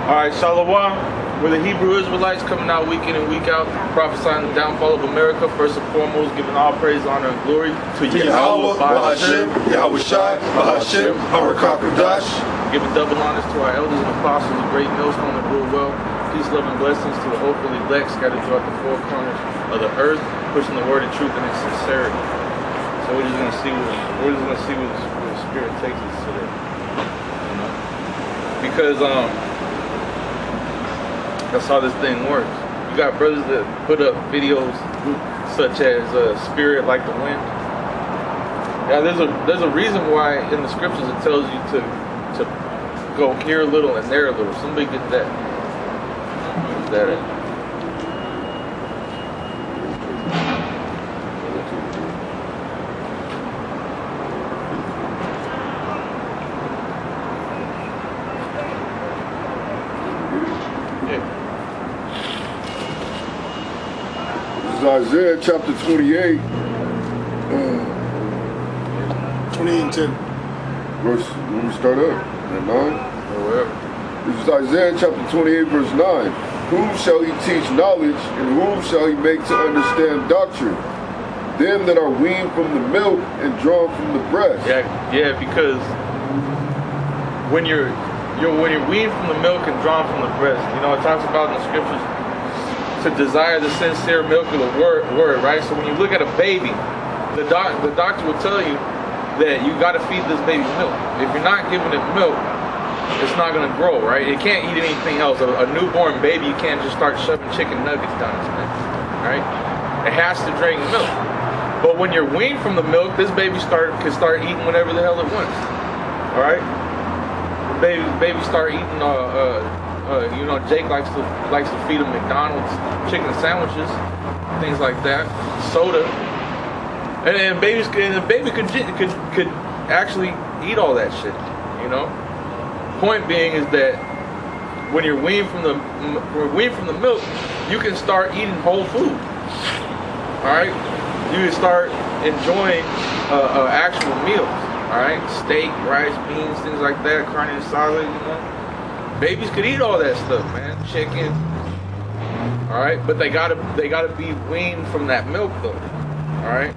Alright, Shalom. We're the Hebrew Israelites coming out week in and week out, prophesying the downfall of America. First and foremost, giving all praise, honor, and glory to Yahweh, Bahashem, Yahweh Shai, Bahashem, Harakakadash. Giving double honors to our elders and apostles, the great millstone that rule well. Peace, love, and blessings to the hopefully elect scattered throughout the four corners of the earth, pushing the word of truth and its sincerity. So we're just gonna see where the Spirit takes us today. You know? Because that's how this thing works. You got brothers that put up videos such as Spirit like the wind. Yeah, there's a reason why in the scriptures it tells you to go here a little and there a little. Somebody get that. Use that. Isaiah chapter 28, 28 and 10. verse, let me start up, at 9. This is Isaiah chapter 28, verse 9. Whom shall he teach knowledge, and whom shall he make to understand doctrine? Them that are weaned from the milk and drawn from the breast. Yeah, because when you're weaned from the milk and drawn from the breast, you know, it talks about in the scriptures to desire the sincere milk of the word, right? So when you look at a baby, the doctor will tell you that you got to feed this baby milk. If you're not giving it milk, it's not going to grow, right? It can't eat anything else. A newborn baby, you can't just start shoving chicken nuggets down its neck, right? It has to drink milk. But when you're weaned from the milk, this baby can start eating whatever the hell it wants, all right? The baby start eating you know, Jake likes to feed him McDonald's chicken sandwiches, things like that, soda, and the baby could actually eat all that shit, you know. Point being is that when you're weaned from the milk, you can start eating whole food. All right, you can start enjoying actual meals. All right, steak, rice, beans, things like that, carne and salad, you know. Babies could eat all that stuff, man. Chicken. All right, but they gotta be weaned from that milk, though. All right,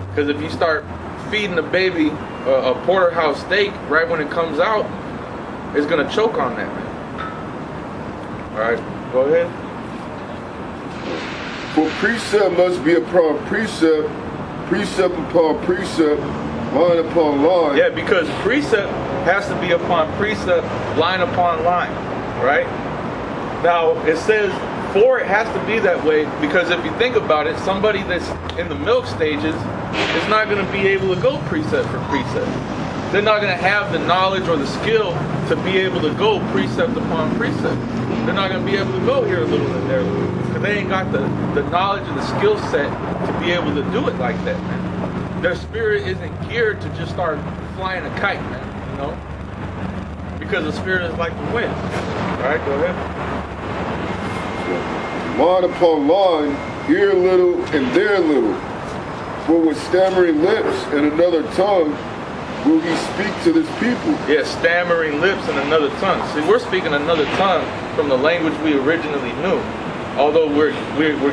because if you start feeding the baby a porterhouse steak right when it comes out, it's gonna choke on that, man. All right, go ahead. For precept must be upon precept, precept upon precept, line upon line. Yeah, because precept has to be upon precept, line upon line, right? Now, it says for it has to be that way because if you think about it, somebody that's in the milk stages is not going to be able to go precept for precept. They're not going to have the knowledge or the skill to be able to go precept upon precept. They're not going to be able to go here a little and there a little because they ain't got the knowledge and the skill set to be able to do it like that, man. Their spirit isn't geared to just start flying a kite, man. You know, because the spirit is like the wind. All right, go ahead. Line upon line, here a little and there a little. For with stammering lips and another tongue will he speak to this people. Yeah, stammering lips and another tongue. See, we're speaking another tongue from the language we originally knew. Although we're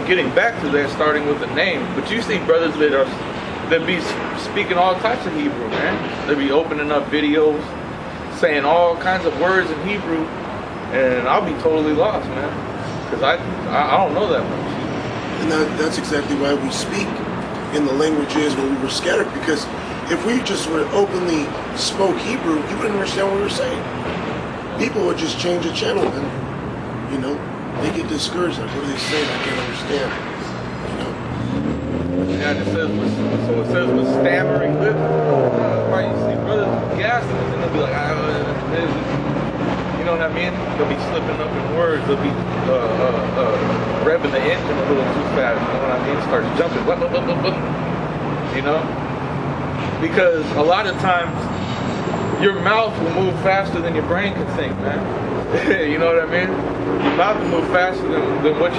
getting back to that, starting with the name. But you see brothers that be speaking all types of Hebrew, man. They be opening up videos, saying all kinds of words in Hebrew, and I'll be totally lost, man, because I don't know that much. And that's exactly why we speak in the languages when we were scattered, because if we just were openly spoke Hebrew, you wouldn't understand what we were saying. People would just change the channel, and, you know, they get discouraged, like, what are they saying? I can't understand. Yeah, it says with stammering lips. Right, you see brothers gassing and they'll be like, you know what I mean? They'll be slipping up in words. They'll be revving the engine a little too fast. You know what I mean? Starts jumping. You know? Because a lot of times your mouth will move faster than your brain can think, man. You know what I mean? Your mouth will move faster than what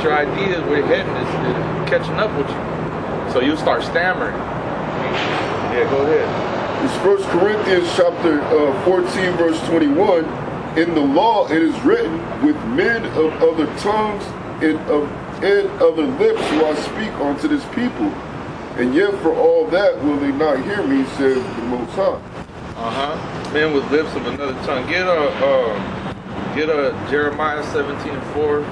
your ideas, where your head is catching up with you. So you start stammering. Yeah, go ahead. It's 1 Corinthians chapter 14, verse 21. In the law it is written, with men of other tongues and other lips will I speak unto this people. And yet for all that will they not hear me, says the Most High. Men with lips of another tongue. Get Jeremiah 17:4.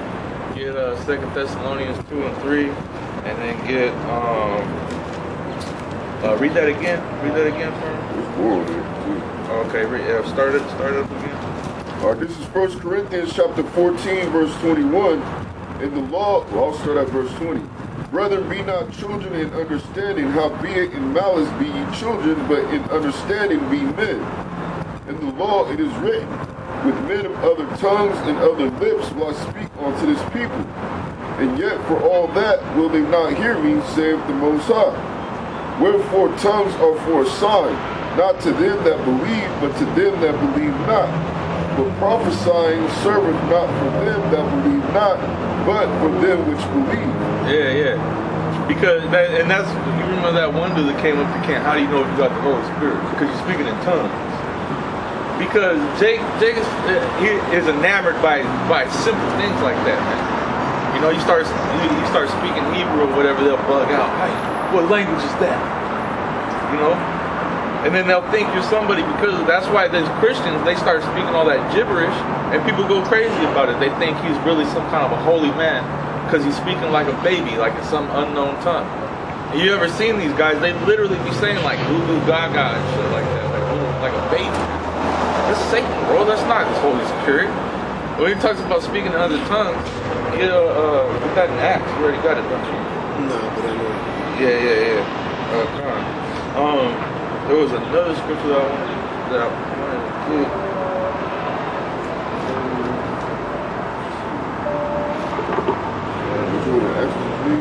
Get 2 Thessalonians 2:3, and then get read that again. Read that again for me. It's more too. Okay, start it up again. All right, this is 1 Corinthians chapter 14, verse 21. In the law, well, I'll start at verse 20. Brethren, be not children in understanding, howbeit in malice be ye children, but in understanding be men. In the law it is written, with men of other tongues and other lips will I speak unto this people. And yet for all that will they not hear me, saith the Most High. Wherefore tongues are for a sign, not to them that believe, but to them that believe not. But prophesying serveth not for them that believe not, but for them which believe. Yeah. Because that's you remember that one dude that came up to camp. How do you know if you got the Holy Spirit? Because you're speaking in tongues. Because Jake is enamored by simple things like that, man. You know, you start speaking Hebrew or whatever, they'll bug out. Hey, what language is that? You know? And then they'll think you're somebody, because that's why there's Christians, they start speaking all that gibberish and people go crazy about it. They think he's really some kind of a holy man because he's speaking like a baby, like in some unknown tongue. And you ever seen these guys, they literally be saying like goo goo gaga and shit like that, like a baby. That's Satan, bro. That's not his Holy Spirit. When he talks about speaking in other tongues, get that in Acts. You already got it, don't you? No, but I know. Yeah. There was another scripture that I wanted to get. Which one? Acts 3?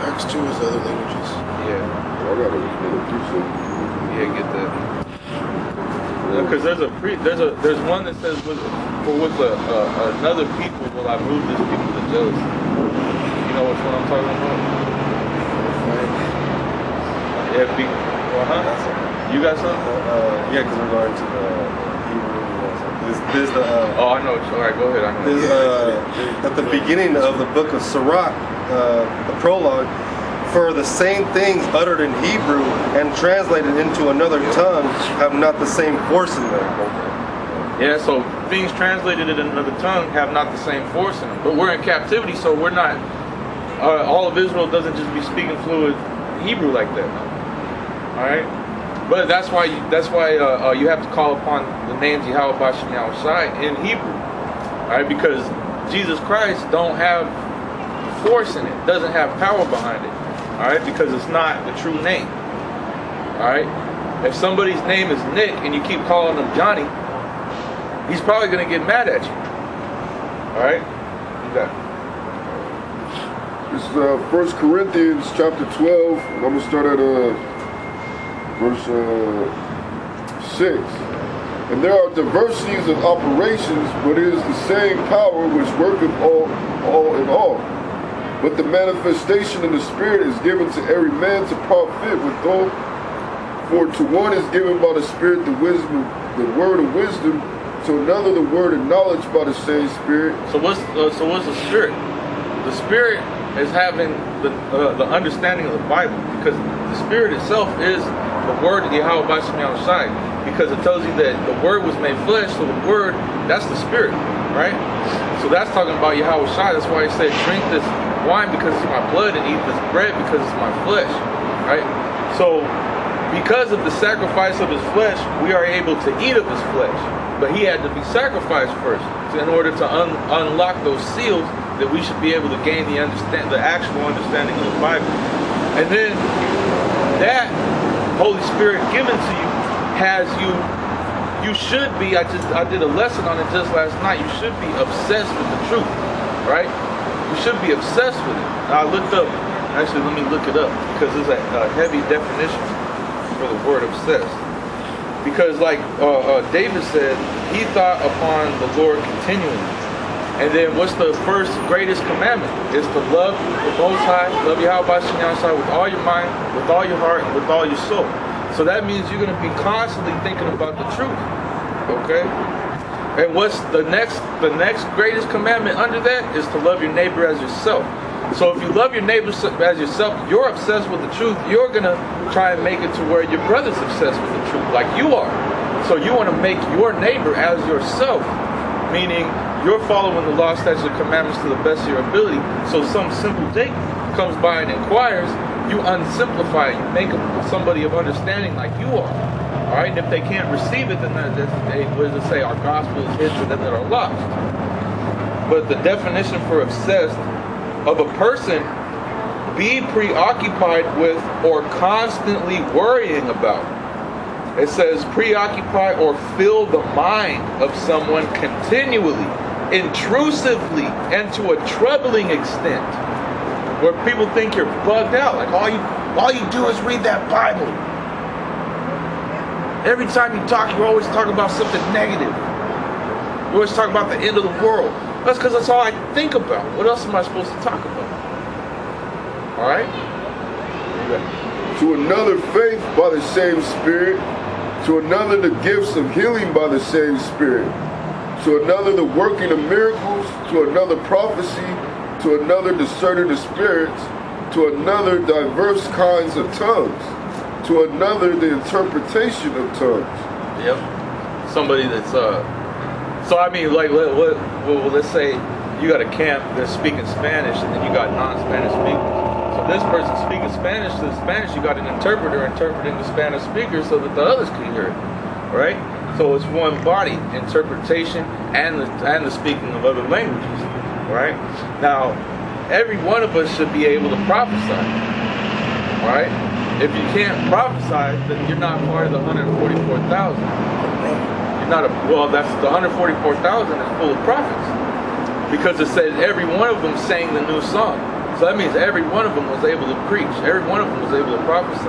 Acts 2 is other languages. Yeah. I got it. Yeah, get that. Because there's one that says with another people will I move this people to jealousy. You know which one I'm talking about? Yeah, you got something? Yeah, because we're going to the Hebrew. This the. Oh, I know. All right, go ahead. I know. This, at the beginning of the book of Sirach, the prologue, for the same things uttered in Hebrew and translated into another tongue have not the same force in them. Yeah, so things translated in another tongue have not the same force in them. But we're in captivity, so we're not. All of Israel doesn't just be speaking fluid Hebrew like that. All right, but that's why you have to call upon the names Yahweh Bashem Yahushai in Hebrew. All right, because Jesus Christ don't have force in it, doesn't have power behind it. All right, because it's not the true name. All right, if somebody's name is Nick and you keep calling him Johnny, he's probably going to get mad at you. All right, okay. This is 1 Corinthians chapter 12, and I'm going to start at verse 6. And there are diversities of operations, but it is the same power which worketh all in all. But the manifestation of the Spirit is given to every man to profit withal. For to one is given by the Spirit the word of wisdom, to another the word of knowledge by the same Spirit. So what's the Spirit? The Spirit is having the understanding of the Bible, because the Spirit itself is the word of Yahweh Bashem Yahushai, because it tells you that the word was made flesh, so the word, that's the Spirit, right? So that's talking about Yahweh Shai. That's why he said, drink this wine because it's my blood and eat this bread because it's my flesh, right? So because of the sacrifice of his flesh, we are able to eat of his flesh, but he had to be sacrificed first in order to unlock those seals that we should be able to gain the actual understanding of the Bible. And then that Holy Spirit given to you has you should be, I did a lesson on it just last night, you should be obsessed with the truth, right? You should be obsessed with it. Now I looked up, actually let me look it up, because there's a heavy definition for the word obsessed. Because like David said, he thought upon the Lord continually. And then what's the first greatest commandment? Is to love the Most High, love Yahweh Bashem Yahushai with all your mind, with all your heart, and with all your soul. So that means you're going to be constantly thinking about the truth. Okay? And what's the next greatest commandment under that is to love your neighbor as yourself. So if you love your neighbor as yourself, you're obsessed with the truth, you're going to try and make it to where your brother's obsessed with the truth, like you are. So you want to make your neighbor as yourself, meaning you're following the law, statutes, and commandments to the best of your ability. So some simple Jake comes by and inquires, you unsimplify it, you make them somebody of understanding like you are. All right, and if they can't receive it, then what does it say? Our gospel is hid to them that are lost. But the definition for obsessed of a person, be preoccupied with or constantly worrying about. It says preoccupy or fill the mind of someone continually, intrusively, and to a troubling extent, where people think you're bugged out. Like all you do is read that Bible. Every time you talk, you always talk about something negative. You always talk about the end of the world. That's because that's all I think about. What else am I supposed to talk about? All right? To another, faith by the same Spirit. To another, the gifts of healing by the same Spirit. To another, the working of miracles. To another, prophecy. To another, discerning of spirits. To another, diverse kinds of tongues. To another, the interpretation of tongues. Yep. Somebody that's so I mean, like, let's say you got a camp that's speaking Spanish, and then you got non-Spanish speakers. So this person speaking Spanish to the Spanish, you got an interpreter interpreting the Spanish speaker so that the others can hear it, right? So it's one body, interpretation and the speaking of other languages, right? Now, every one of us should be able to prophesy, right? If you can't prophesy, then you're not part of the 144,000. You're not that's the 144,000 is full of prophets. Because it says every one of them sang the new song. So that means every one of them was able to preach. Every one of them was able to prophesy.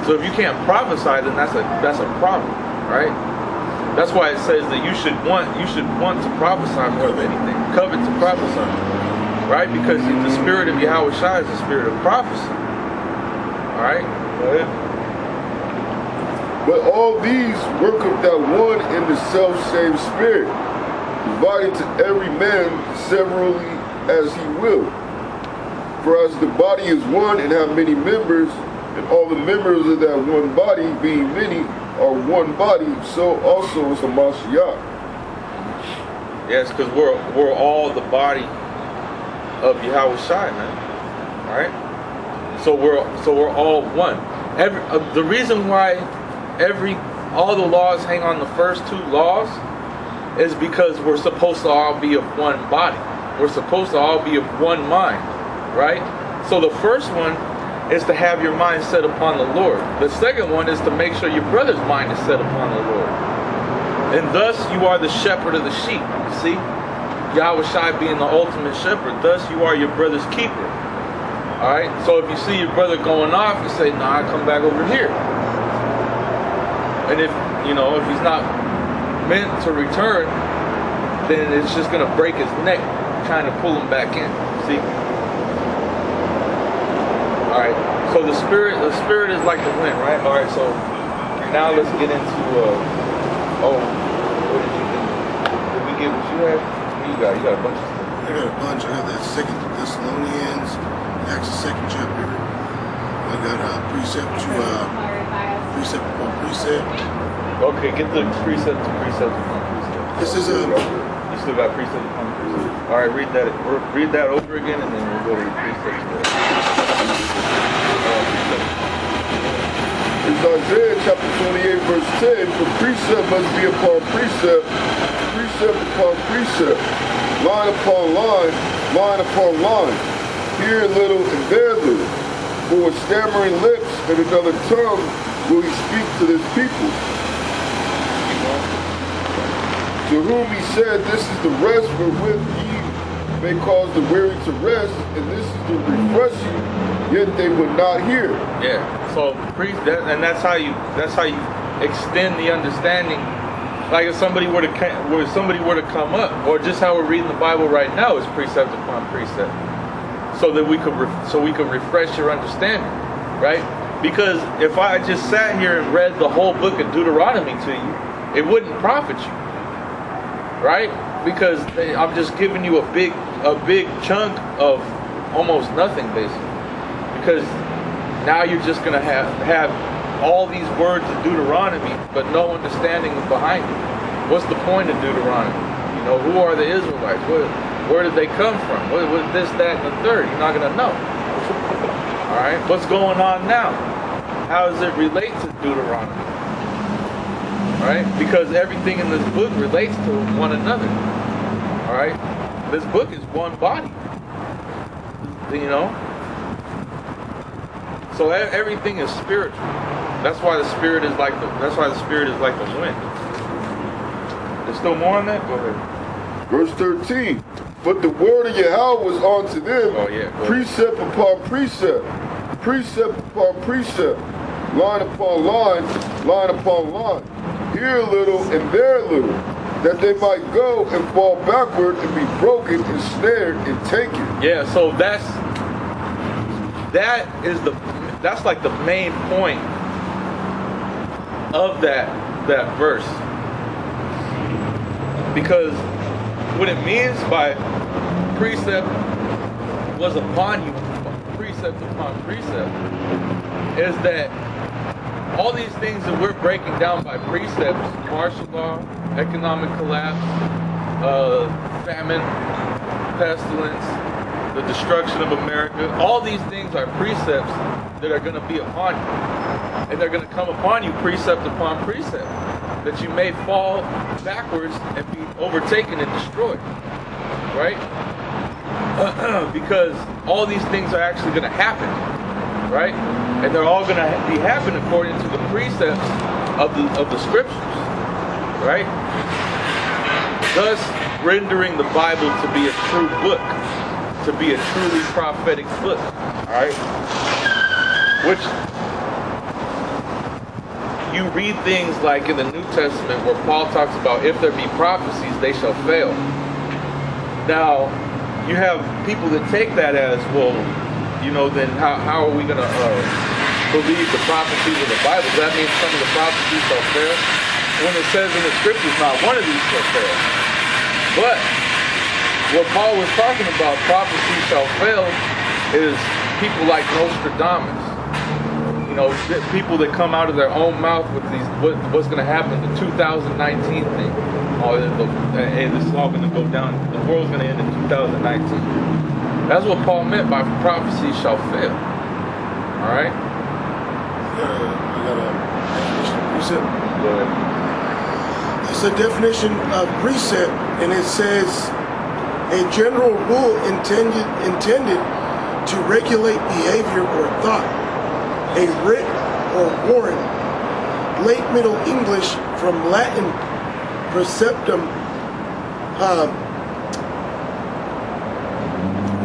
So if you can't prophesy, then that's a problem, right? That's why it says that you should want to prophesy more than anything. Covet to prophesy. Right? Because the spirit of Yahweh Shai is the spirit of prophecy. Alright? Go ahead. But all these work of that one in the self-same Spirit, divided to every man severally as he will. For as the body is one and have many members, and all the members of that one body, being many, are one body, so also is Hamashiach. Yes, because we're all the body of Yahweh Shai, man. Alright? So we're all one. The reason why all the laws hang on the first two laws is because we're supposed to all be of one body. We're supposed to all be of one mind, right? So the first one is to have your mind set upon the Lord. The second one is to make sure your brother's mind is set upon the Lord. And thus you are the shepherd of the sheep. See? Yahweh Shai being the ultimate shepherd. Thus you are your brother's keeper. Alright? So if you see your brother going off, you say, nah, I come back over here. And if he's not meant to return, then it's just going to break his neck trying to pull him back in. See? Alright, so the spirit is like the wind, right? Alright, so now let's get into what did you do? Did we get what you had? What you got? You got a bunch of stuff. I got a bunch. I got that 2 Thessalonians, Acts the 2nd chapter. I got precept upon precept. Okay, get the precept to precept upon precept. This is You still got precept upon precept. All right, read that over again, and then we'll go to the precept. It's Isaiah chapter 28, verse 10. For precept must be upon precept, precept upon precept, line upon line, line upon line, here a little and there a little. For with stammering lips and another tongue will he speak to this people. To whom he said, this is the rest wherewith ye may cause the weary to rest, and this is the refreshing, yet they would not hear. Yeah. So that's how you extend the understanding. Like if somebody were to come up, or just how we're reading the Bible right now is precept upon precept, so that we could refresh your understanding, right? Because if I just sat here and read the whole book of Deuteronomy to you, it wouldn't profit you, right? Because I'm just giving you a big chunk of almost nothing, basically. Because now you're just going to have all these words of Deuteronomy, but no understanding behind it. What's the point of Deuteronomy? You know, who are the Israelites? Where did they come from? What this, that, and the third? You're not going to know. All right? What's going on now? How does it relate to Deuteronomy? All right? Because everything in this book relates to one another. All right? This book is one body. You know? So everything is spiritual. That's why the spirit is like the wind. There's still more on that? Go ahead. Verse 13. But the word of Yahweh was unto them, precept upon precept, precept upon precept, line upon line, line upon line, here a little and there a little, that they might go and fall backward and be broken and snared and taken. Yeah, so that's like the main point of that verse. Because what it means by precept was upon you, precept upon precept, is that all these things that we're breaking down by precepts, martial law, economic collapse, famine, pestilence, the destruction of America, all these things are precepts that are going to be upon you. And they're going to come upon you precept upon precept, that you may fall backwards and be overtaken and destroyed. Right? Because all these things are actually going to happen. Right? And they're all going to be happening according to the precepts of the scriptures. Right? Thus rendering the Bible to be a true book, to be a truly prophetic book. Alright? Which you read things like in the New Testament where Paul talks about if there be prophecies, they shall fail. Now, you have people that take that as, well, you know, then how are we going to believe the prophecies of the Bible? Does that mean some of the prophecies shall fail? When it says in the scriptures, not one of these shall fail. But what Paul was talking about, prophecy shall fail, is people like Nostradamus. You know, people that come out of their own mouth with these, what's going to happen, the 2019 thing. Hey, this is all going to go down. The world's going to end in 2019. That's what Paul meant by prophecy shall fail. All right? I got a definition of precept. Go ahead. It's a definition of precept, and it says a general rule intended to regulate behavior or thought, a writ or warrant. Late Middle English from Latin preceptum,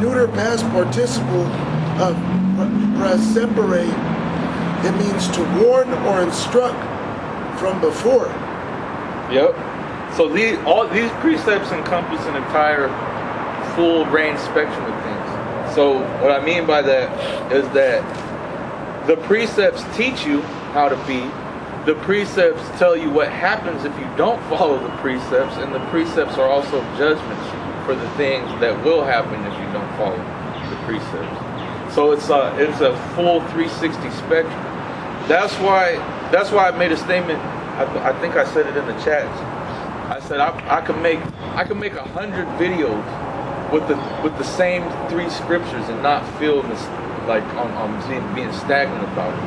neuter past participle of praecepere. It means to warn or instruct from before. Yep. So all these precepts encompass an entire full range spectrum of things. So what I mean by that is that the precepts teach you how to be. The precepts tell you what happens if you don't follow the precepts, and the precepts are also judgments for the things that will happen if you don't follow the precepts. So it's a full 360 spectrum. That's why I made a statement. I think I said it in the chats. I said I can make 100 videos with the same 3 scriptures and not feel like I'm being stagnant about it.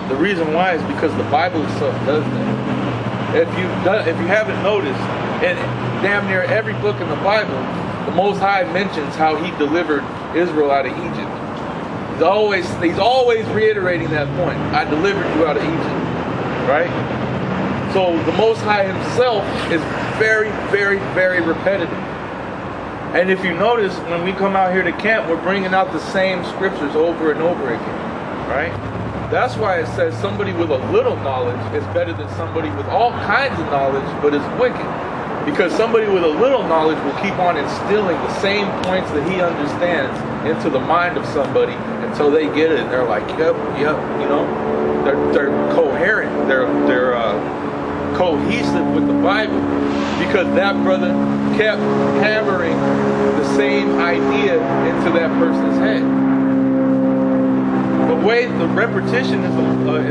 The reason why is because the Bible itself does that. If you haven't noticed, in damn near every book in the Bible, the Most High mentions how He delivered Israel out of Egypt. He's always reiterating that point. I delivered you out of Egypt, right? So the Most High Himself is very, very, very repetitive. And if you notice, when we come out here to camp, we're bringing out the same scriptures over and over again, right? That's why it says somebody with a little knowledge is better than somebody with all kinds of knowledge but is wicked. Because somebody with a little knowledge will keep on instilling the same points that he understands into the mind of somebody until they get it and they're like, yep, you know. they're coherent. They're cohesive with the Bible, because that brother kept hammering the same idea into that person's head. The repetition is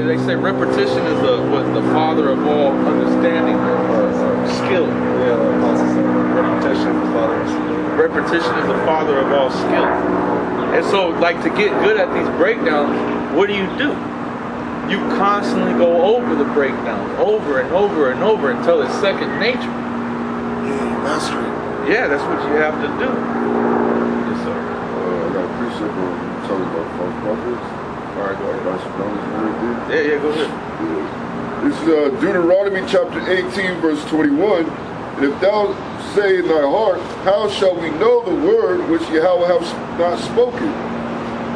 they say repetition is the father of all understanding or skill. Yeah, the apostles say repetition is the father of skill. Repetition is the father of all skill. And so, like, to get good at these breakdowns, what do? You constantly go over the breakdowns over and over and over until it's second nature. Yeah, master it. Yeah, that's what you have to do. Yes, sir. I got a precept on talking about false prophets. All right, go ahead. Yeah, go ahead. Yeah. This is Deuteronomy chapter 18, verse 21. And if thou say in thy heart, how shall we know the word which Yahweh hath not spoken?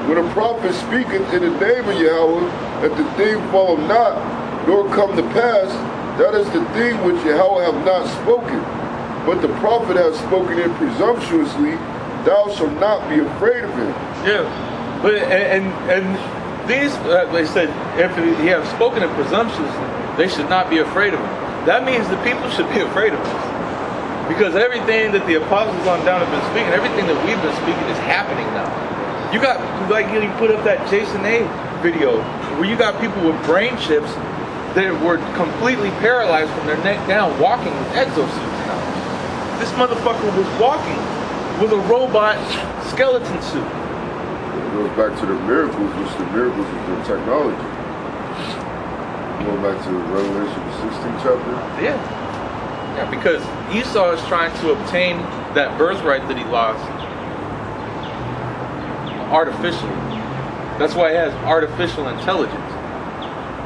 When a prophet speaketh in the name of Yahweh, that the thing follow not, nor come to pass, that is the thing which Yahweh hath not spoken. But the prophet hath spoken it presumptuously, thou shalt not be afraid of him. Yeah, but and these, they said, if he have spoken in presumptuously, they should not be afraid of him. That means the people should be afraid of us. Because everything that the apostles on down have been speaking, everything that we've been speaking is happening now. You got, like, you put up that Jason A video where you got people with brain chips that were completely paralyzed from their neck down, walking with exosuits now. This motherfucker was walking with a robot skeleton suit. It goes back to the miracles, which the miracles is the technology. Going back to Revelation the 16th chapter. Yeah. Yeah, because Esau is trying to obtain that birthright that he lost artificially. That's why he has artificial intelligence.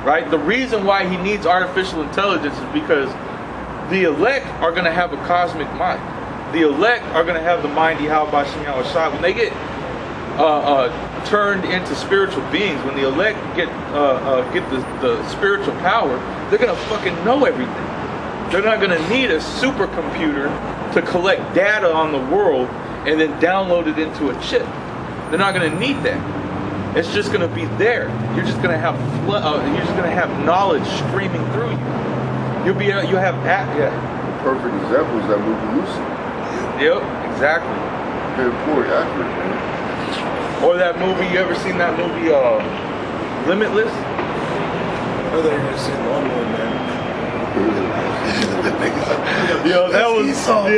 Right? The reason why he needs artificial intelligence is because the elect are going to have a cosmic mind. The elect are going to have the mind Yahweh Bashim Yahweh. When they get turned into spiritual beings, when the elect get the spiritual power, they're going to fucking know everything. They're not going to need a supercomputer to collect data on the world and then download it into a chip. They're not going to need that. It's just going to be there. You're just going to have knowledge streaming through you. You'll have yeah. The perfect example is that movie Lucy. Yep, exactly. Very poor accurate, man. Or that movie, you ever seen that movie, Limitless? I thought you were going to say Lawnmower Man. Yo, Esau.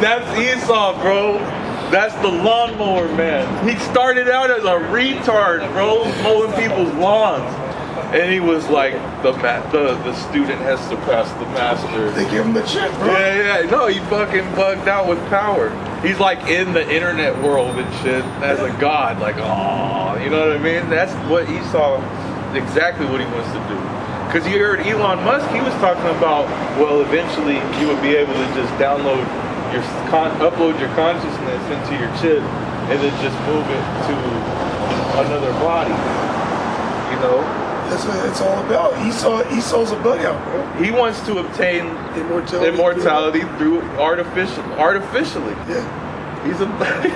That's Esau, bro. That's the lawnmower man. He started out as a retard, bro, mowing people's lawns. And he was like, the student has surpassed the master. They give him the chip, bro. Yeah. No, he fucking bugged out with power. He's like in the internet world and shit as a god. Like, oh, you know what I mean? That's what Esau, exactly what he wants to do. Because you heard Elon Musk, he was talking about, well, eventually you would be able to just upload your consciousness into your chip and then just move it to another body. You know? That's what it's all about. Esau's a bug out, bro. He wants to obtain immortality through artificially. Yeah. He's a bug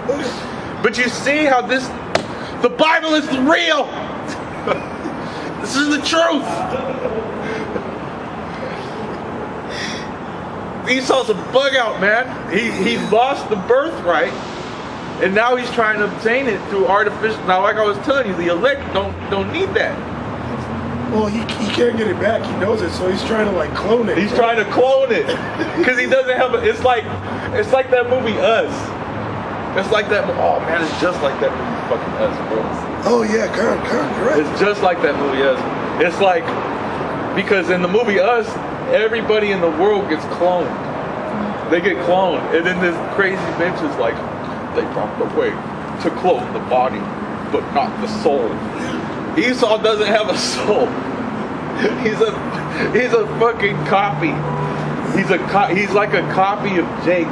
out. But you see how the Bible is real. This is the truth. Esau's a bug out, man. He lost the birthright, and now he's trying to obtain it through artificial. Now, like I was telling you, the elect don't need that. Well, he can't get it back. He knows it, so he's trying to like clone it. He's trying to clone it because he doesn't have. It's like that movie Us. It's like that. Oh man, it's just like that movie fucking Us, bro. Oh yeah, come on, right. It's just like that movie Us. It's like, because in the movie Us, everybody in the world gets cloned. They get cloned, and then this crazy bitch is like, they found a way to clone the body, but not the soul. Esau doesn't have a soul. He's a fucking copy. He's like a copy of Jake.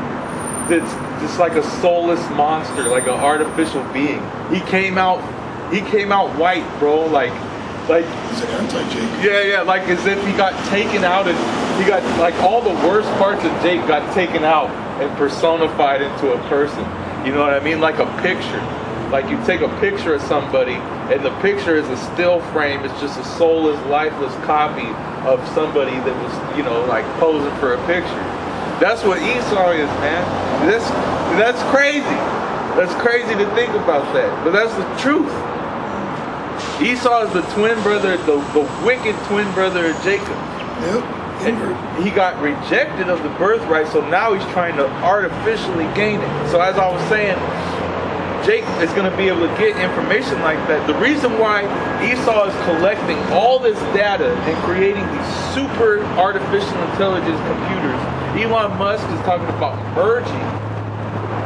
That's just like a soulless monster, like an artificial being. He came out white, bro, like He's an anti-Jake. Yeah, like as if he got taken out and he got, like, all the worst parts of Jake got taken out and personified into a person. You know what I mean? Like a picture. Like you take a picture of somebody, and the picture is a still frame. It's just a soulless, lifeless copy of somebody that was, you know, like posing for a picture. That's what Esau is, man. That's crazy. That's crazy to think about that, but that's the truth. Esau is the twin brother, the wicked twin brother of Jacob. Yep. And he got rejected of the birthright, so now he's trying to artificially gain it. So as I was saying, Jake is going to be able to get information like that. The reason why Esau is collecting all this data and creating these super artificial intelligence computers, Elon Musk is talking about merging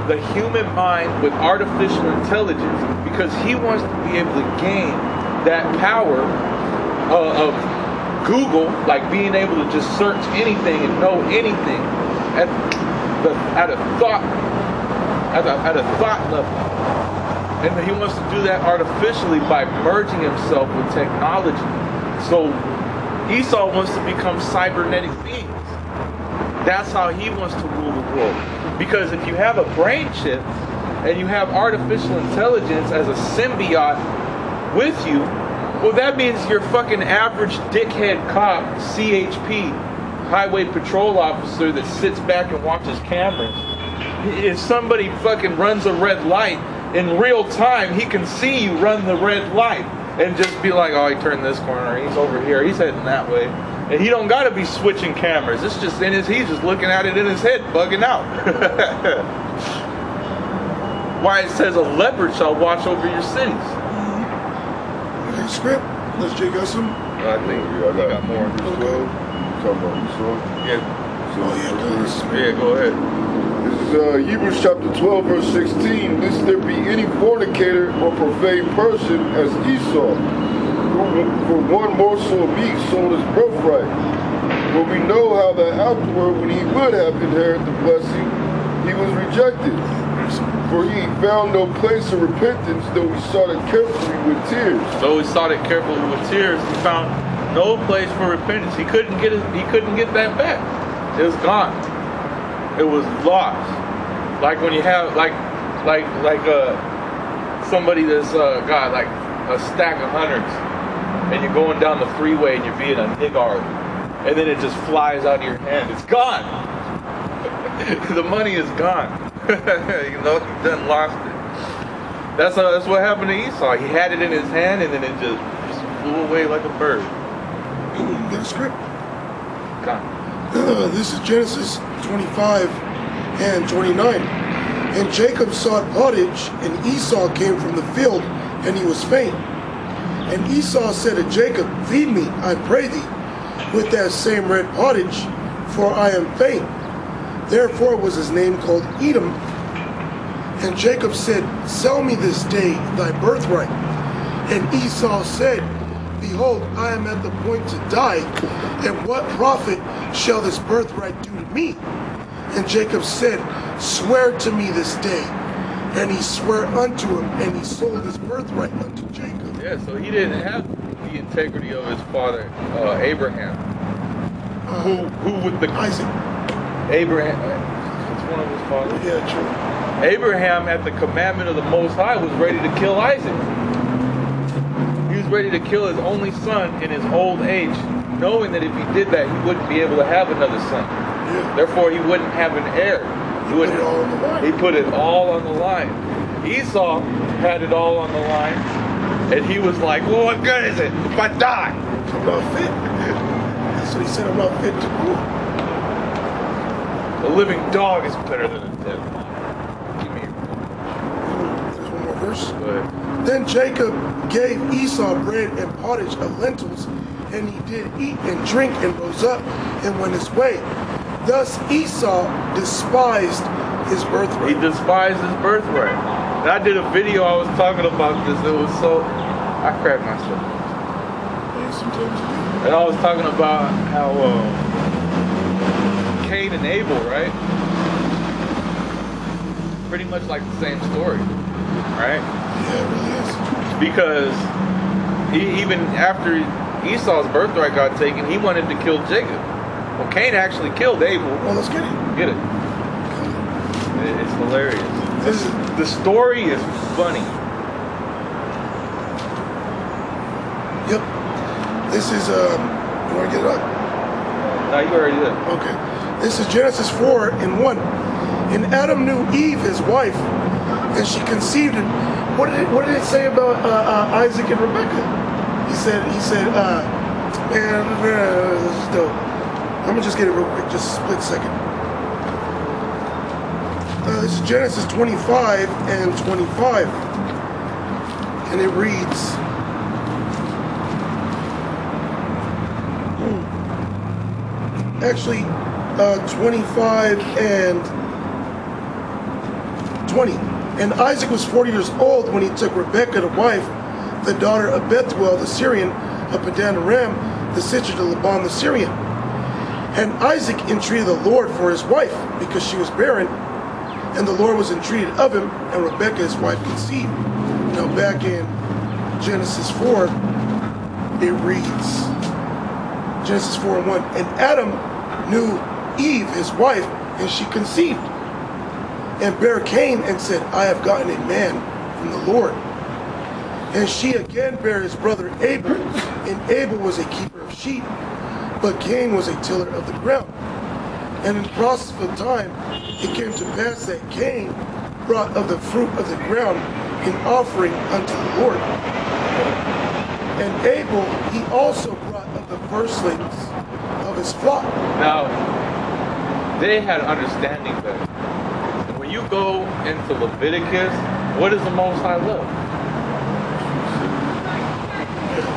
the human mind with artificial intelligence because he wants to be able to gain that power of Google, like being able to just search anything and know anything at a thought level. And he wants to do that artificially by merging himself with technology. So Esau wants to become cybernetic beings. That's how he wants to rule the world. Because if you have a brain chip and you have artificial intelligence as a symbiote with you, well, that means your fucking average dickhead cop, CHP, highway patrol officer that sits back and watches cameras. If somebody fucking runs a red light, in real time, he can see you run the red light and just be like, oh, he turned this corner, he's over here, he's heading that way. And he don't gotta be switching cameras. It's just he's just looking at it in his head, bugging out. Why it says a leopard shall watch over your cities. Okay, script. Let's check out some. I think I got more. Talking about Esau. Yeah. Yeah, go ahead. This is Hebrews chapter 12, verse 16. Lest there be any fornicator or profane person as Esau, who for one morsel of meat sold his birthright. For we know how that afterward, when he would have inherited the blessing, he was rejected. For he found no place of repentance, though he sought it carefully with tears. Though he sought it carefully with tears, he found no place for repentance. He couldn't get that back. It was gone. It was lost. Like when you have somebody that's got like a stack of hundreds, and you're going down the freeway and you're being a niggard, and then it just flies out of your hand. It's gone. The money is gone. You know, he done lost it. That's what happened to Esau. He had it in his hand, and then it just flew away like a bird. Get a script. Gone. This is Genesis 25 and 29. And Jacob sought pottage, and Esau came from the field, and he was faint. And Esau said to Jacob, feed me, I pray thee, with that same red pottage, for I am faint. Therefore was his name called Edom. And Jacob said, sell me this day thy birthright. And Esau said, behold, I am at the point to die, and what profit shall this birthright do to me? And Jacob said, swear to me this day. And he sware unto him, and he sold his birthright unto Jacob. Yeah, so he didn't have the integrity of his father, Abraham. Who with the Isaac. Abraham, it's one of his fathers. Yeah, true. Abraham, at the commandment of the Most High, was ready to kill Isaac. He was ready to kill his only son in his old age, knowing that if he did that, he wouldn't be able to have another son. Yeah. Therefore, he wouldn't have an heir. He put it all on the line. He put it all on the line. Esau had it all on the line, and he was like, well, what good is it if I die? I'm not fit. That's what he said, I'm not fit to rule. A living dog is better than a dead lion. Give me There's one more verse. Go ahead. Then Jacob gave Esau bread and pottage of lentils, and he did eat and drink and rose up and went his way. Thus Esau despised his birthright. He despised his birthright. And I did a video, I was talking about this. It was so, I cracked myself. Yeah, sometimes you do. And I was talking about how Cain and Abel, right? Pretty much like the same story, right? Yeah, it really is. Because even after Esau's birthright got taken, he wanted to kill Jacob. Well, Cain actually killed Abel. Well, let's get it. Get it? It's hilarious. The story is funny. Yep. This is, you want to get it up? No, you already did. Okay. This is Genesis 4:1. And Adam knew Eve, his wife, and she conceived. And what did it say about Isaac and Rebekah? He said, man, this is dope. I'm gonna just get it real quick, just a split second. This is Genesis 25:25, and it reads. Actually, 25:20. And Isaac was 40 years old when he took Rebekah to wife, the daughter of Bethuel the Syrian, of Padan Aram, the sister to Laban the Syrian. And Isaac entreated the Lord for his wife, because she was barren, and the Lord was entreated of him, and Rebekah his wife conceived. Now back in Genesis 4, it reads, Genesis 4:1, and Adam knew Eve, his wife, and she conceived. And bare Cain and said, I have gotten a man from the Lord. And she again bare his brother Abel, and Abel was a keeper of sheep, but Cain was a tiller of the ground. And in process of time, it came to pass that Cain brought of the fruit of the ground an offering unto the Lord. And Abel, he also brought of the firstlings of his flock. Now, they had understanding better. When you go into Leviticus, what is the Most High love?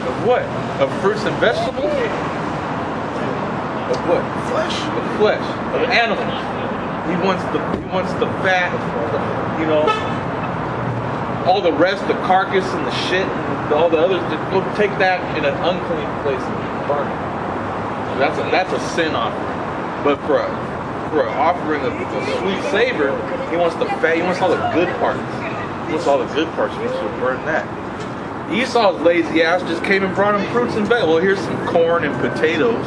Of what? Of fruits and vegetables? Of what? Flesh. Of flesh. Of animals. He wants the fat, you know, all the rest, the carcass and the shit, and all the others. Just go take that in an unclean place and burn it. That's a sin offering. But for an offering of a sweet savor, he wants the fat. He wants all the good parts. He wants all the good parts. He wants to burn that. Esau's lazy ass just came and brought him fruits and vegetables. Well, here's some corn and potatoes.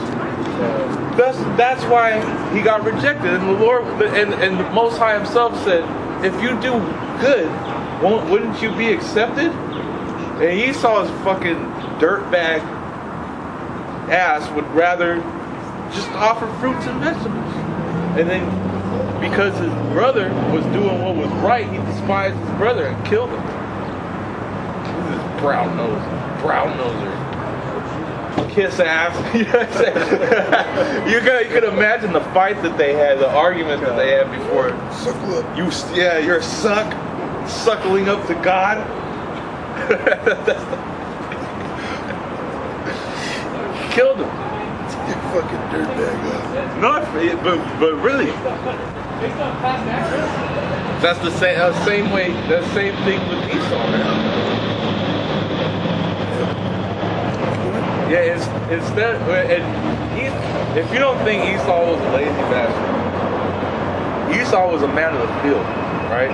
That's why he got rejected. And the Lord and the Most High Himself said, if you do good, wouldn't you be accepted? And Esau's fucking dirtbag ass would rather just offer fruits and vegetables. And then because his brother was doing what was right, he despised his brother and killed him. This is brown noser. Kiss ass. You could imagine the fight that they had, the argument that they had before. Suckle up. You're suckling up to God. Killed him. You fucking dirtbag. Not, but really. That's the same way. That same thing with Esau, man. Yeah, instead, if you don't think Esau was a lazy bastard, Esau was a man of the field, right?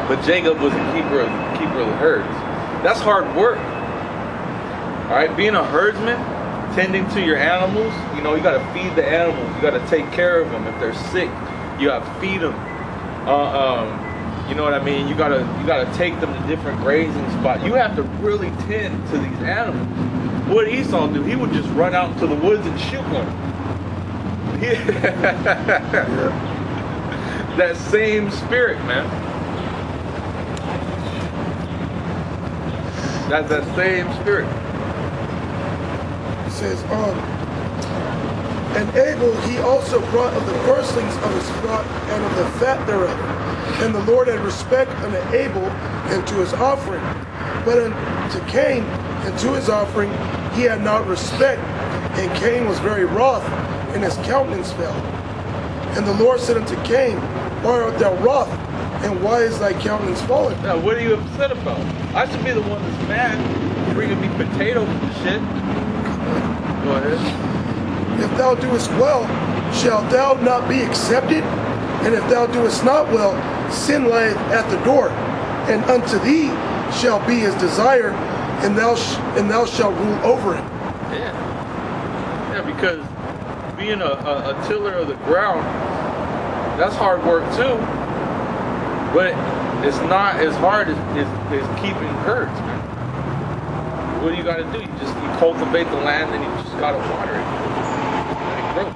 But Jacob was a keeper of the herds. That's hard work. All right, being a herdsman, tending to your animals, you know, you got to feed the animals. You got to take care of them. If they're sick, you got to feed them. You know what I mean? You gotta take them to different grazing spots. You have to really tend to these animals. What did Esau do? He would just run out into the woods and shoot one. That same spirit, man. That's that same spirit. It says, and Abel he also brought of the firstlings of his flock and of the fat thereof. And the Lord had respect unto Abel and to his offering. But unto Cain and to his offering he had not respect. And Cain was very wroth, and his countenance fell. And the Lord said unto Cain, why art thou wroth? And why is thy countenance fallen? Now, what are you upset about? I should be the one that's mad. You're bringing me potatoes and shit. Go ahead. If thou doest well, shalt thou not be accepted? And if thou doest not well, sin lieth at the door, and unto thee shall be his desire, and thou shalt rule over him. Yeah, because being a tiller of the ground, that's hard work too. But it's not as hard as keeping herds, man. what do you got to do? You cultivate the land, and you just got to water it. And it grows.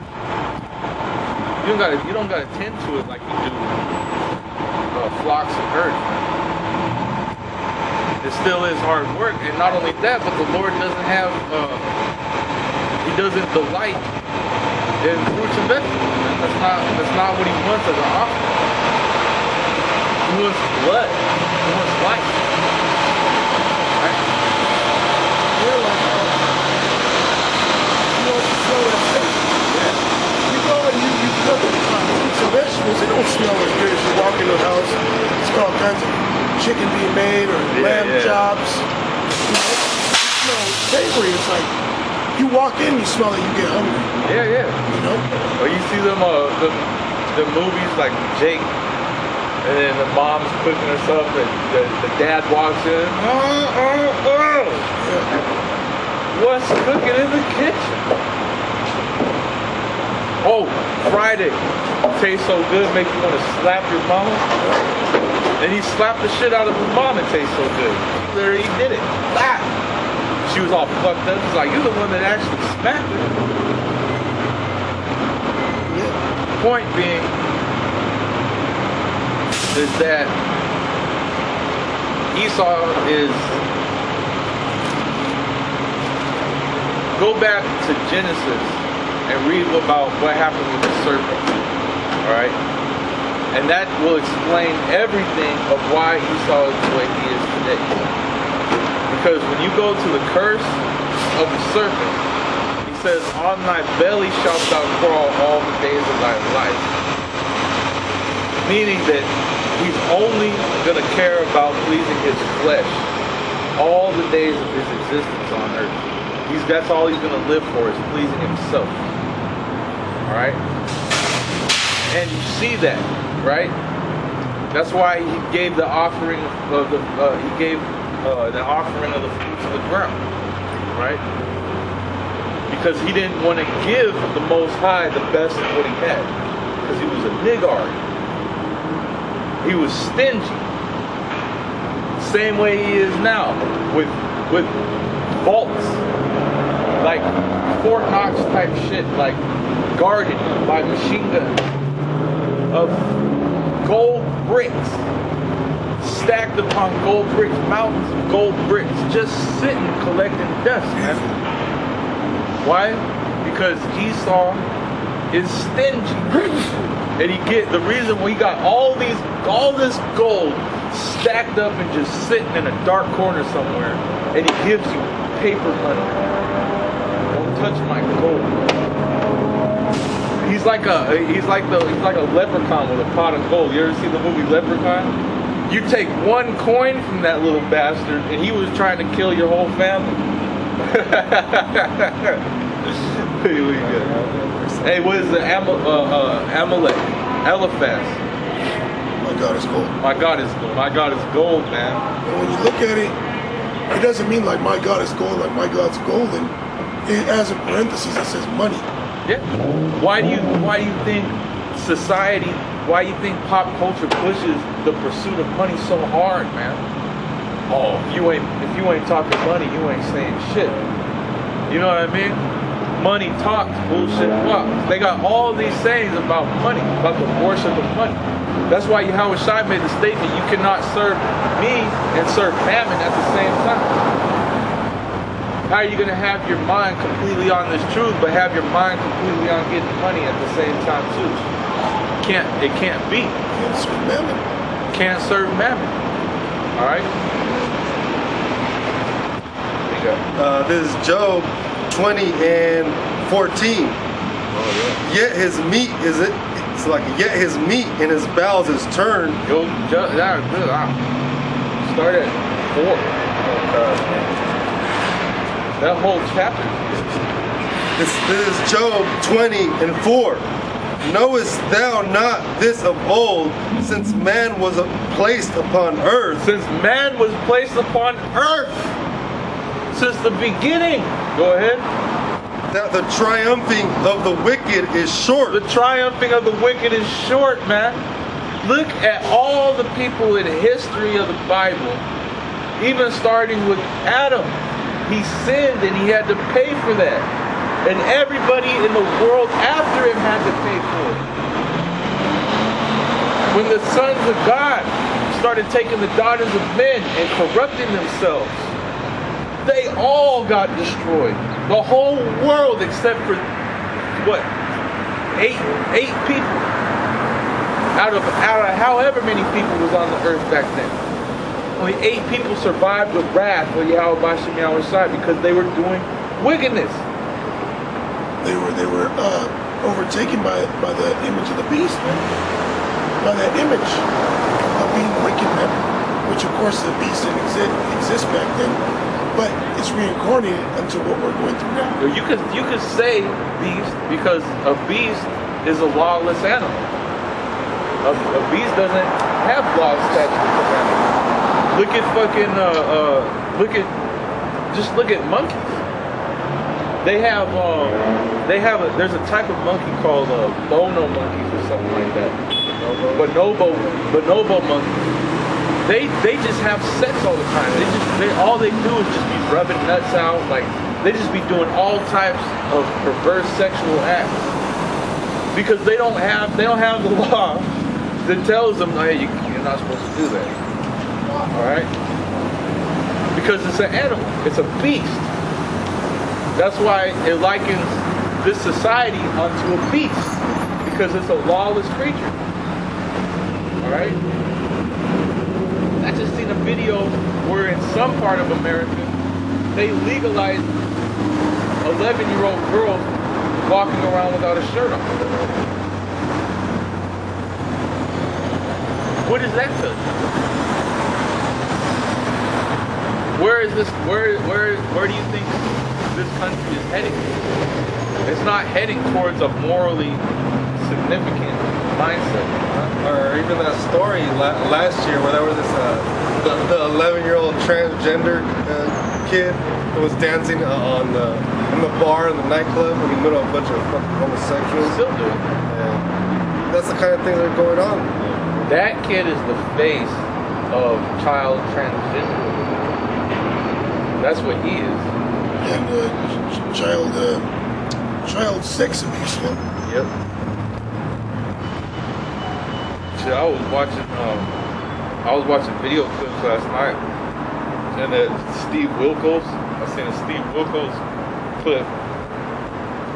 You don't gotta tend to it like you do flocks and herds. It still is hard work, and not only that, but the Lord doesn't have, He doesn't delight in fruits and vegetables. Man. That's not what He wants as an offering. He wants blood. He wants life. Right? You want to smell that fish? Yeah. You go and you cook fruits and vegetables, they don't smell as good as you walk in the house. It's got all kinds of chicken being made or lamb chops. You know, it smells savory. It's like you walk in, you smell it, you get hungry. Yeah. You know? Or you see them the movies like Jake, and then the mom's cooking herself, and the dad walks in. Yeah. What's cooking in the kitchen? Oh, Friday. Tastes so good, make you want to slap your mama. And he slapped the shit out of his mom, it tastes so good. He did it. Slap. She was all fucked up. He's like, you're the one that actually smacked her. Yeah. Point being is that Esau is, go back to Genesis and read about what happened with the serpent, all right? And that will explain everything of why Esau is the way he is today. Because when you go to the curse of the serpent, he says, on thy belly shalt thou crawl all the days of thy life. Meaning that he's only going to care about pleasing his flesh all the days of his existence on earth. That's all he's going to live for, is pleasing himself. Alright? And you see that, right? That's why he gave the offering of the offering of the fruits of the ground, right? Because he didn't want to give the Most High the best of what he had, because he was a niggard. He was stingy. Same way he is now, with vaults, like Fort Knox type shit, like guarded by machine guns of gold bricks, stacked upon gold bricks, mountains of gold bricks, just sitting collecting dust, man. Why? Because Esau is stingy. And the reason we got all this gold stacked up and just sitting in a dark corner somewhere, and he gives you paper money. Don't touch my gold. He's like a leprechaun with a pot of gold. You ever see the movie Leprechaun? You take one coin from that little bastard, and he was trying to kill your whole family. Hey, what is the Amalek? Eliphaz. My God is gold. My God is gold. My God is gold, man. And when you look at it, it doesn't mean like my God is gold, like my God's golden. It has in parentheses that says money. Yeah. Why do you think society? Why do you think pop culture pushes the pursuit of money so hard, man? Oh, if you ain't talking money, you ain't saying shit. You know what I mean? Money talks, bullshit walks. They got all these sayings about money, about the worship of money. That's why Yahweh Shai made the statement, you cannot serve me and serve mammon at the same time. How are you going to have your mind completely on this truth, but have your mind completely on getting money at the same time too? It can't be. Can't serve mammon. Can't serve mammon. All right. There you go. This is Job 20 and 14. Oh yeah. Yet his meat yet his meat in his bowels is turned. Yo, start at 4. That whole chapter. This is Job 20 and 4. Knowest thou not this of old, since man was placed upon earth? Since man was placed upon earth, since the beginning. Go ahead. That the triumphing of the wicked is short. The triumphing of the wicked is short, man. Look at all the people in the history of the Bible, even starting with Adam. He sinned and he had to pay for that. And everybody in the world after him had to pay for it. When the sons of God started taking the daughters of men and corrupting themselves, they all got destroyed. The whole world except for, what, eight people out of however many people was on the earth back then. Only 8 people survived the wrath of Yahweh Bashem Yahweh Shai because they were doing wickedness. They were overtaken by the image of the beast, man. By that image of being wicked, man. Which of course the beast didn't exist back then, but it's reincarnated into what we're going through now. You could say beast because a beast is a lawless animal. A beast doesn't have laws, statutes, and commandments. Look at fucking look at monkeys. There's a type of monkey called bono monkeys or something like that. Bonobo monkeys. They just have sex all the time. All they do is just be rubbing nuts out. Like they just be doing all types of perverse sexual acts because they don't have the law that tells them, hey, you're not supposed to do that. All right, because it's an animal. It's a beast. That's why it likens this society onto a beast because it's a lawless creature. All right. I just seen a video where in some part of America they legalized 11-year-old girls walking around without a shirt on. What does that tell you? Where is this? Where do you think this country is heading? It's not heading towards a morally significant mindset. Or even that story last year where there was this the 11-year-old transgender kid that was dancing in the bar in the nightclub in the middle of a bunch of homosexuals. Still do it. And that's the kind of things that are going on. That kid is the face of child transgender. That's what he is. And child sex abuse. Yep. Shit, I was watching video clips last night, and Steve Wilkos. I seen a Steve Wilkos clip,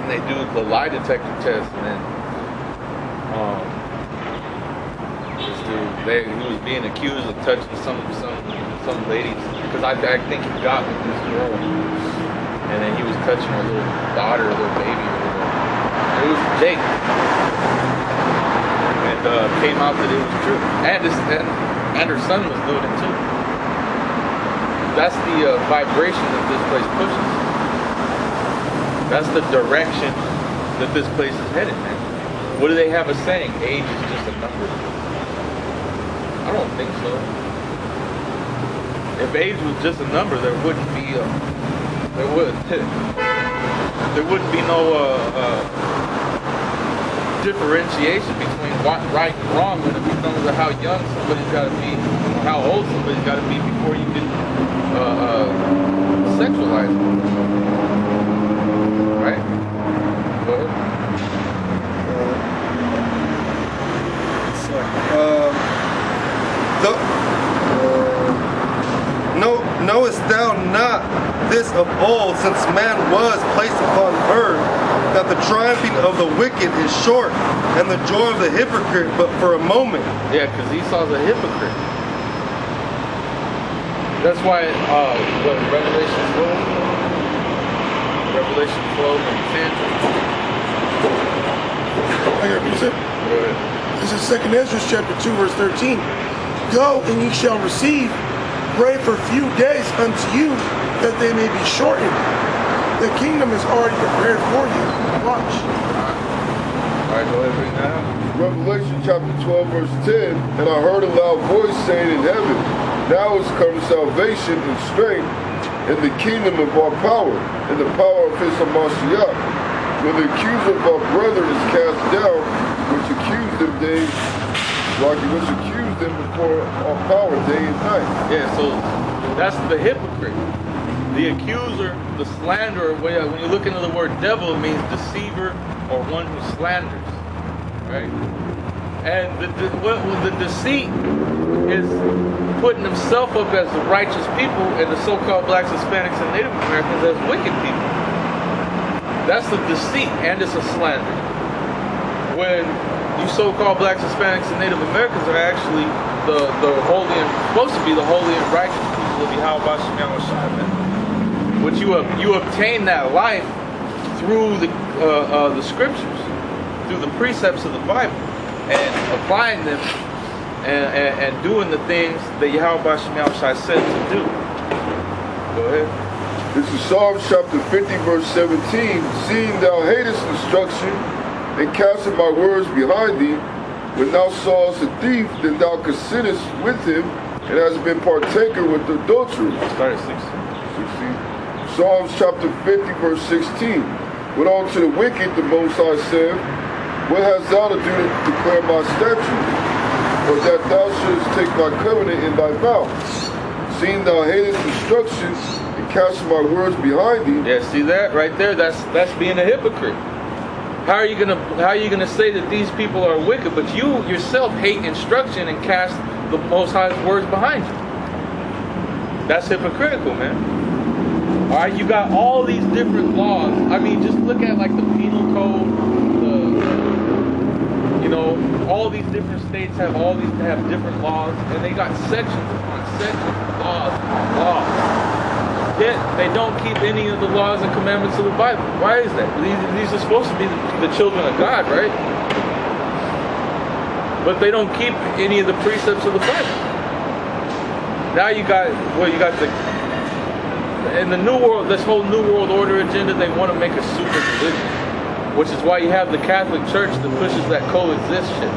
and they do the lie detector test, and then this dude, he was being accused of touching some ladies because I think he got with this girl, and then he was touching her little daughter, little baby, or whatever. It was Jake, and came out that it was true, and her son was doing it too. That's the vibration that this place pushes. That's the direction that this place is headed, man. What do they have a saying? Age is just a number. I don't think so. If age was just a number, there wouldn't be no differentiation between right and wrong when it comes to how young somebody's got to be, how old somebody's got to be before you can sexualize them. Right? Go ahead. Knowest thou not this of old, since man was placed upon earth, that the triumphing of the wicked is short, and the joy of the hypocrite but for a moment? Yeah, because Esau's a hypocrite. That's why, Revelation 12 and 10. I hear music. Go ahead. This is 2nd Ezra chapter 2, verse 13. Go and ye shall receive. Pray for few days unto you, that they may be shortened. The kingdom is already prepared for you. Watch. All right, go ahead and bring that out. Revelation chapter 12, verse 10. And I heard a loud voice saying in heaven, now is come salvation and strength, and the kingdom of our power, and the power of his Hamashiach. When the accuser of our brethren is cast down, which accused them before our power day and night. Yeah, so that's the hypocrite. The accuser, the slanderer, when you look into the word devil, it means deceiver or one who slanders, right? And the deceit is putting himself up as the righteous people and the so-called blacks, Hispanics, and Native Americans as wicked people. That's the deceit, and it's a slander. When you so-called blacks, Hispanics, and Native Americans are actually the holy and supposed to be the holy and righteous people of Yahweh Shem Shai, man. Which you obtain that life through the scriptures, through the precepts of the Bible, and applying them and doing the things that Yahweh Shem Shai said to do. Go ahead. This is Psalms chapter 50, verse 17. Seeing thou hatest instruction, and castest my words behind thee, when thou sawest a thief, then thou considerest with him, and hast been partaker with the adulterer. Start at 16. Psalms chapter 50, verse 16. Went on to the wicked, the Most High said, what hast thou to do to declare my statutes, or that thou shouldest take my covenant in thy mouth? Seeing thou hatest instruction, and castest my words behind thee. Yeah, see that right there? That's being a hypocrite. How are you gonna say that these people are wicked, but you yourself hate instruction and cast the Most High's words behind you? That's hypocritical, man. All right, you got all these different laws. I mean, just look at like the penal code. All these different states have different laws, and they got sections upon sections, laws. Yet they don't keep any of the laws and commandments of the Bible. Why is that? These are supposed to be the children of God, right? But they don't keep any of the precepts of the Bible. Now you got in the New World, this whole New World Order agenda, they want to make a super religion, which is why you have the Catholic Church that pushes that coexist shit.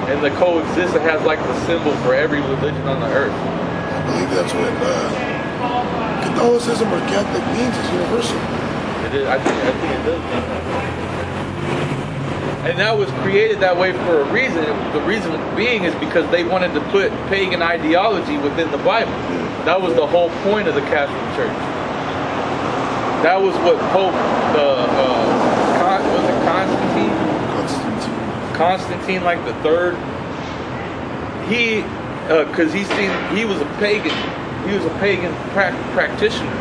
And the coexist, it has like the symbol for every religion on the earth. I believe that's what Catholicism or Catholic means is universal. It is. I think it does mean that. And that was created that way for a reason. The reason being is because they wanted to put pagan ideology within the Bible. That was the whole point of the Catholic Church. That was what Pope, was it Constantine, like the third. Because he was a pagan. He was a pagan practitioner.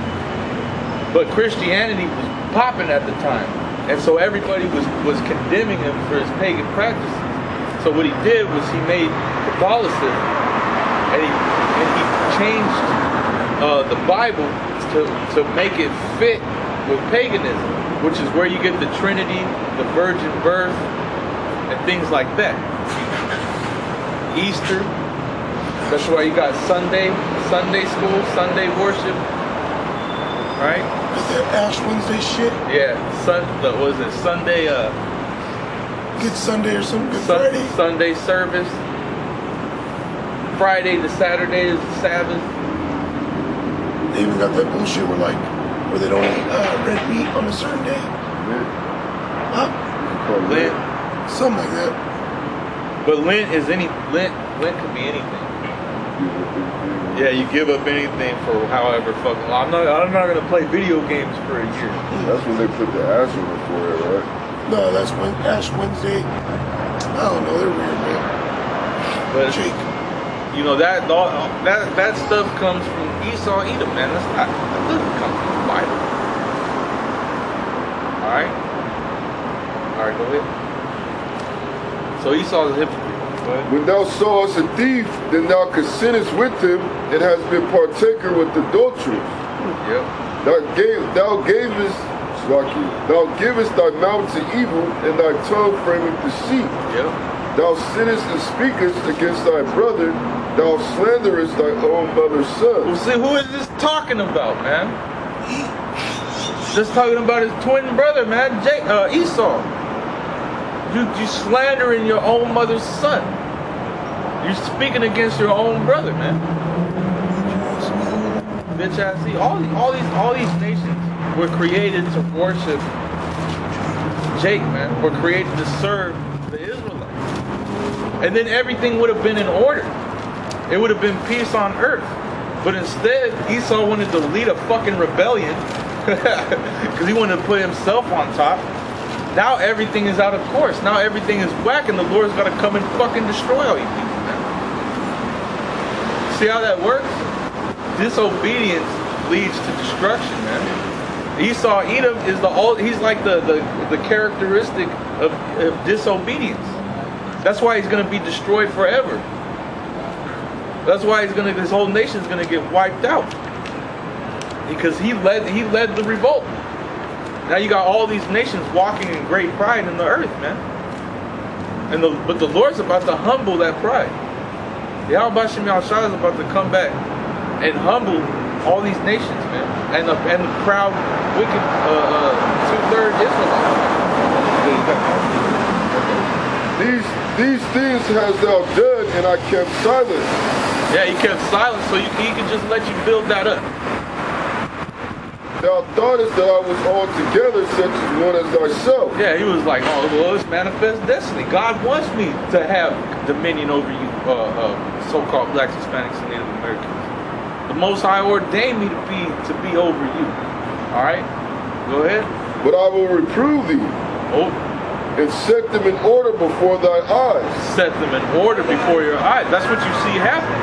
But Christianity was popping at the time. And so everybody was condemning him for his pagan practices. So what he did was he made Catholicism, and he changed the Bible to make it fit with paganism, which is where you get the Trinity, the virgin birth, and things like that. Easter. That's why you got Sunday school, Sunday worship, right? Is that Ash Wednesday shit? Yeah, was it Sunday? Good Sunday or something? Good Friday? Sunday service. Friday to Saturday is the Sabbath. They even got that bullshit where they don't eat red meat on a certain day. Lent. Something like that. But Lent could be anything. Yeah, you give up anything for however fucking long. I'm not gonna play video games for a year. That's when they put the ash on the forehead, right? No, that's when Ash Wednesday. I don't know, they're weird, man. But Jake. That stuff comes from Esau, Edom, man. That doesn't come from the Bible. All right, go ahead. So Esau's a hypocrite. When thou sawest a thief, then thou consentest with him, and hast been partaker with adulterers. Yep. Thou givest thy mouth to evil, and thy tongue framing deceit. Yep. Thou sinnest and speakest against thy brother. Thou slanderest thy own mother's son. Well, see, who is this talking about, man? Just talking about his twin brother, man, Esau. You slandering your own mother's son. You're speaking against your own brother, man. Bitch ass. See, all these nations were created to worship Jake, man. Were created to serve the Israelites. And then everything would have been in order. It would have been peace on earth. But instead, Esau wanted to lead a fucking rebellion because he wanted to put himself on top. Now everything is out of course. Now everything is whack, and the Lord's got to come and fucking destroy all you people, man. See how that works? Disobedience leads to destruction, man. Esau, Edom is he's like the characteristic of disobedience. That's why he's going to be destroyed forever. That's why his whole nation's going to get wiped out. Because he led the revolt. Now you got all these nations walking in great pride in the earth, man. But the Lord's about to humble that pride. Yahweh Shem Yahushua is about to come back and humble all these nations, man. And the proud, wicked, 2/3 Israelites. These things hast thou done, and I kept silent. Yeah, he kept silent so he could just let you build that up. Thou thoughtest that I was altogether such as one as thyself. Yeah, he was like, oh, well, it's manifest destiny. God wants me to have dominion over you, so-called blacks, Hispanics, and Native Americans. The Most High ordained me to be over you. All right, go ahead. But I will reprove thee. Oh. And set them in order before thy eyes. Set them in order before your eyes. That's what you see happening.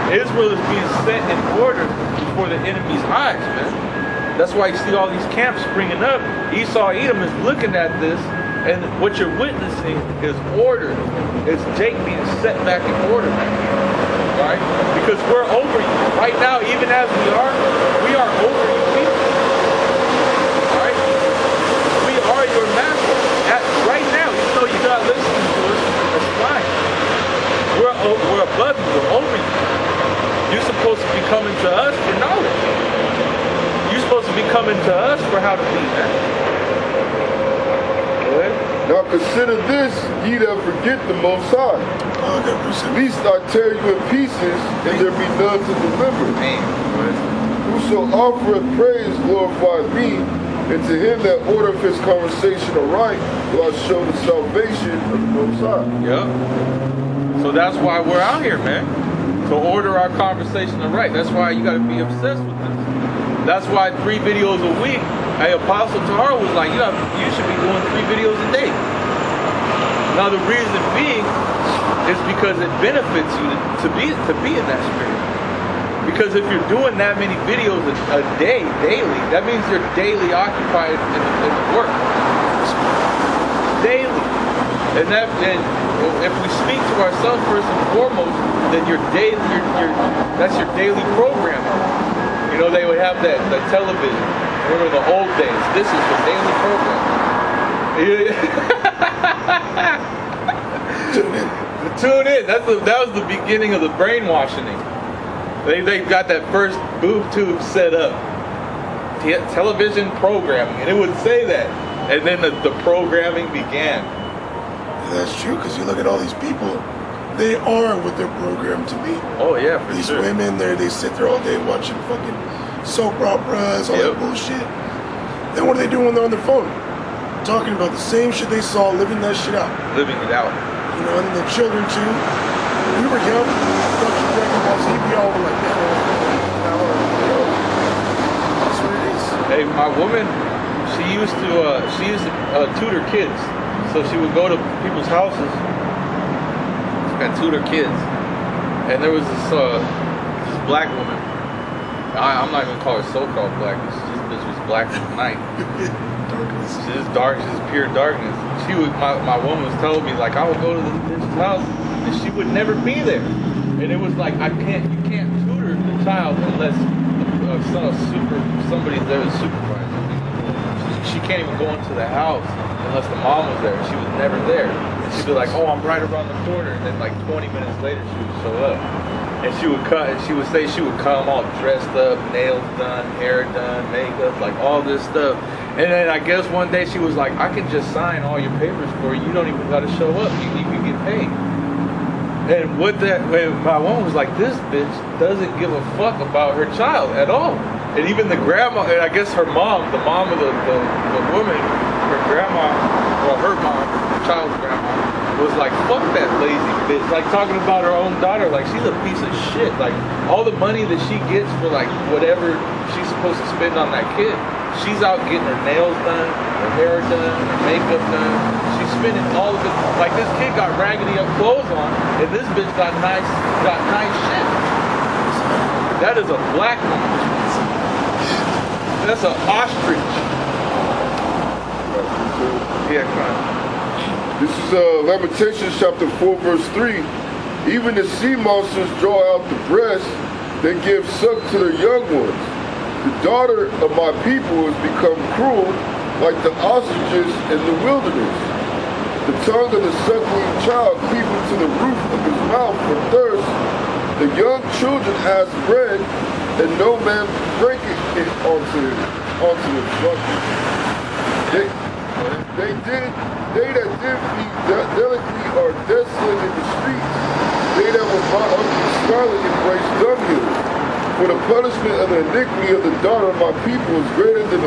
Israel is being set in order before the enemy's eyes, man. That's why you see all these camps springing up. Esau, Edom is looking at this, and what you're witnessing is order. It's Jake being set back in order, man. Right? Because we're over you. Right now, even as we are over you people. Alright? We are your master. Right now, even though you're not listening to us, that's fine. We're above you, we're over you. You're supposed to be coming to us for knowledge. You're supposed to be coming to us for how to be, man. Go ahead. Now consider this, ye that forget the Most High. Least I tear you in pieces, and there be none to deliver. Whoso offereth praise glorifieth me, and to him that ordereth his conversation aright will I show the salvation of the Most High. Yep. So that's why we're out here, man. To order our conversation aright. That's why you got to be obsessed with this. That's why 3 videos a week. Hey, Apostle Tahar was like, you should be doing 3 videos a day. Now the reason being is because it benefits you to be in that spirit. Because if you're doing that many videos a day, daily, that means you're daily occupied in the work. Daily. And if we speak to ourselves first and foremost, then that's your daily programming. You know, they would have the television. Remember the old days. This is the daily program. Tune in. That was the beginning of the brainwashing. They got that first boob tube set up. Television programming. And it would say that. And then the programming began. That's true, because you look at all these people, they are what they're programmed to be. Oh yeah, for these sure. Women, they sit there all day watching fucking soap operas, all that bullshit. Then what do they do when they're on their phone? Talking about the same shit they saw, living that shit out. Living it out. You know, and the children too. When we were young, fucking Dragon Ball Z, we all were like that. That's what it is. Hey, my woman, she used to tutor kids. So she would go to people's houses and tutor kids. And there was this black woman. I'm not even gonna call her so-called black. This bitch was black as night. Darkness. She's dark. She's pure darkness. She would. My woman was telling me like I would go to this bitch's house and she would never be there. And it was like you can't tutor the child unless somebody's there to supervise. She can't even go into the house unless the mom was there. She was never there. And she'd be like, oh, I'm right around the corner. And then like 20 minutes later, she would show up. And she would say she would come all dressed up, nails done, hair done, makeup, like all this stuff. And then I guess one day she was like, I can just sign all your papers for you. You don't even got to show up. You can get paid. And my mom was like, this bitch doesn't give a fuck about her child at all. And even the grandma, and I guess her mom, the mom of the woman, her grandma, well, her mom, the child's grandma, was like, fuck that lazy bitch. Like talking about her own daughter, like she's a piece of shit. Like all the money that she gets for like whatever she's supposed to spend on that kid, she's out getting her nails done, her hair done, her makeup done. She's spending all of it. Like this kid got raggedy up clothes on, and this bitch got nice shit. That is a black woman. That's an ostrich. Yeah, come on. This is Lamentations chapter 4, verse 3. Even the sea monsters draw out the breast, they give suck to their young ones. The daughter of my people has become cruel, like the ostriches in the wilderness. The tongue of the suckling child cleaving to the roof of his mouth for thirst. The young children ask bread, and no man breaketh it onto the bucket. They that did feed delicately are desolate in the streets. They that were brought up in scarlet embrace dunghill. For the punishment of the iniquity of the daughter of my people is greater than the